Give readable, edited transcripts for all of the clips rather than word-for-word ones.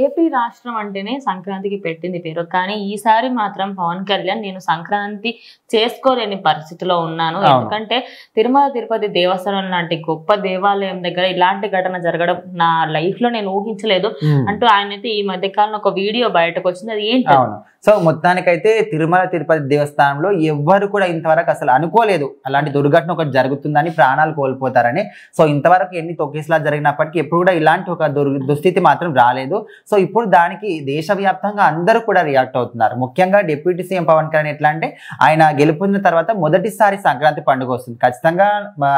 AP రాష్ట్రం అంటేనే సంక్రాంతికి పెట్టింది పేరు. కానీ ఈసారి మాత్రం పవన్ కళ్యాణ్ నేను సంక్రాంతి చేసుకోలేని పరిస్థితిలో ఉన్నాను. ఎందుకంటే తిరుమల తిరుపతి దేవస్థానం లాంటి గొప్ప దేవాలయం దగ్గర ఇలాంటి ఘటన జరగడం నా లైఫ్ లో నేను ఊహించలేదు అంటూ ఆయనైతే ఈ మధ్య కాలంలో ఒక వీడియో బయటకు వచ్చింది. అది ఏంటి? సో మొత్తానికైతే తిరుమల తిరుపతి దేవస్థానంలో ఎవ్వరు కూడా ఇంతవరకు అసలు అనుకోలేదు అలాంటి దుర్ఘటన ఒకటి జరుగుతుందని, ప్రాణాలు కోల్పోతారని. సో ఇంతవరకు ఎన్ని తొక్కేసలా జరిగినప్పటికీ ఎప్పుడు కూడా ఇలాంటి ఒక దుస్థితి మాత్రం రాలేదు. సో ఇప్పుడు దానికి దేశవ్యాప్తంగా అందరూ కూడా రియాక్ట్ అవుతున్నారు. ముఖ్యంగా డిప్యూటీ సీఎం పవన్ కళ్యాణ్ ఎట్లా అంటే ఆయన గెలుపొందిన తర్వాత మొదటిసారి సంక్రాంతి పండుగ వస్తుంది. ఖచ్చితంగా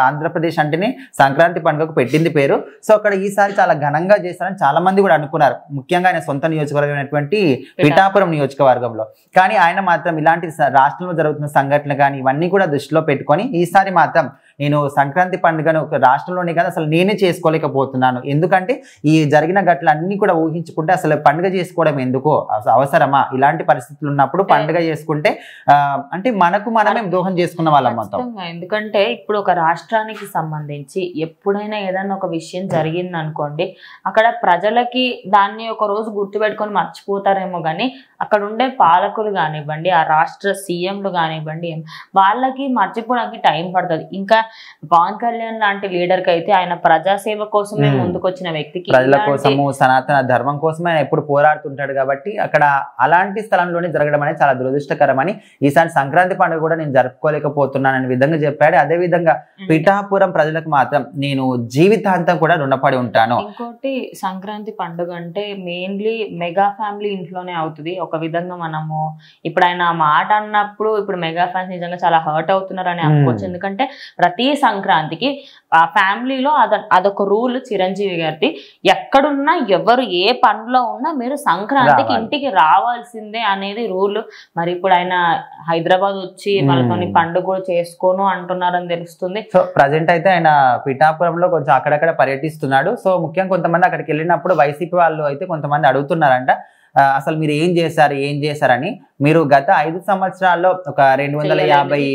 ఆంధ్రప్రదేశ్ అంటేనే సంక్రాంతి పండుగకు పెట్టింది పేరు. సో అక్కడ ఈసారి చాలా ఘనంగా చేస్తారని చాలా మంది కూడా అనుకున్నారు. ముఖ్యంగా ఆయన సొంత నియోజకవర్గమైనటువంటి పిఠాపురం నియోజకవర్గంలో. కానీ ఆయన మాత్రం ఇలాంటి రాష్ట్రంలో జరుగుతున్న సంఘటనలు కానీ ఇవన్నీ కూడా దృష్టిలో పెట్టుకొని ఈసారి మాత్రం నేను సంక్రాంతి పండుగను ఒక రాష్ట్రంలోనే కాదు అసలు నేనే చేసుకోలేకపోతున్నాను. ఎందుకంటే ఈ జరిగిన ఘటనలన్నీ కూడా ఊహించుకుంటే అసలు పండుగ చేసుకోవడం ఎందుకో, అవసరమా? ఇలాంటి పరిస్థితులు ఉన్నప్పుడు పండుగ చేసుకుంటే అంటే మనకు మనమే దోహం చేసుకున్న వాళ్ళం మొత్తం. ఎందుకంటే ఇప్పుడు ఒక రాష్ట్రానికి సంబంధించి ఎప్పుడైనా ఏదైనా ఒక విషయం జరిగింది అనుకోండి, అక్కడ ప్రజలకి దాన్ని ఒక రోజు గుర్తుపెట్టుకొని మర్చిపోతారేమో కానీ అక్కడ ఉండే పాలకులు కానివ్వండి, ఆ రాష్ట్ర సీఎంలు కానివ్వండి, వాళ్ళకి మర్చిపోవడానికి టైం పడుతుంది. ఇంకా పవన్ కళ్యాణ్ లాంటి లీడర్ కి అయితే ఆయన ప్రజాసేవ కోసమే ముందుకొచ్చిన వ్యక్తికి, ప్రజల కోసము సనాతన ధర్మం కోసమే ఆయన ఎప్పుడు పోరాడుతుంటాడు కాబట్టి అక్కడ అలాంటి స్థలంలోనే జరగడం అనేది చాలా దురదృష్టకరమని, ఈసారి సంక్రాంతి పండుగ కూడా నేను జరుపుకోలేకపోతున్నాననే విధంగా చెప్పాడు. అదే విధంగా పిఠాపురం ప్రజలకు మాత్రం నేను జీవితాంతం కూడా రుణపడి ఉంటాను. ఇంకోటి సంక్రాంతి పండుగ అంటే మెయిన్లీ మెగా ఫ్యామిలీ ఇంట్లోనే అవుతుంది. ఒక విధంగా మనము ఇప్పుడు ఆయన మాట అన్నప్పుడు ఇప్పుడు మెగా ఫ్యాన్స్ నిజంగా చాలా హర్ట్ అవుతున్నారు అని అనుకోవచ్చు. ఎందుకంటే ప్రతి సంక్రాంతికి ఆ ఫ్యామిలీలో అదొక రూల్ చిరంజీవి గారిది. ఎక్కడున్నా ఎవరు ఏ పనిలో ఉన్నా మీరు సంక్రాంతికి ఇంటికి రావాల్సిందే అనేది రూల్. మరి ఇప్పుడు ఆయన హైదరాబాద్ వచ్చి వాళ్ళతో పండుగ కూడా చేసుకోను అంటున్నారని తెలుస్తుంది. సో ప్రజెంట్ అయితే ఆయన పిఠాపురంలో కొంచెం అక్కడక్కడ పర్యటిస్తున్నాడు. సో ముఖ్యంగా కొంతమంది అక్కడికి వెళ్ళినప్పుడు వైసీపీ వాళ్ళు అయితే కొంతమంది అడుగుతున్నారంట అసలు మీరు ఏం చేశారని. మీరు గత 5 సంవత్సరాల్లో ఒక 250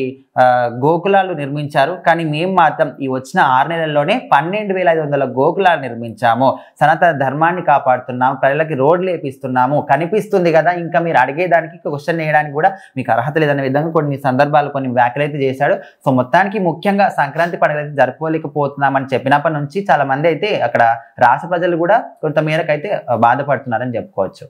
గోకులాలు నిర్మించారు. కానీ మేము మాత్రం ఈ వచ్చిన 6 నెలల్లోనే 12,500 గోకులాలు నిర్మించాము. సనాతన ధర్మాన్ని కాపాడుతున్నాము, ప్రజలకి రోడ్లు వేపిస్తున్నాము, కనిపిస్తుంది కదా, ఇంకా మీరు అడిగేదానికి క్వశ్చన్ వేయడానికి కూడా మీకు అర్హత లేదనే విధంగా కొన్ని సందర్భాలు కొన్ని వ్యాఖ్యలు అయితే చేశాడు. సో మొత్తానికి ముఖ్యంగా సంక్రాంతి పండుగ అయితే జరుపుకోలేకపోతున్నామని చెప్పినప్పటి నుంచి చాలా మంది అయితే అక్కడ రాష్ట్ర ప్రజలు కూడా కొంత మేరకు అయితే బాధపడుతున్నారని చెప్పుకోవచ్చు.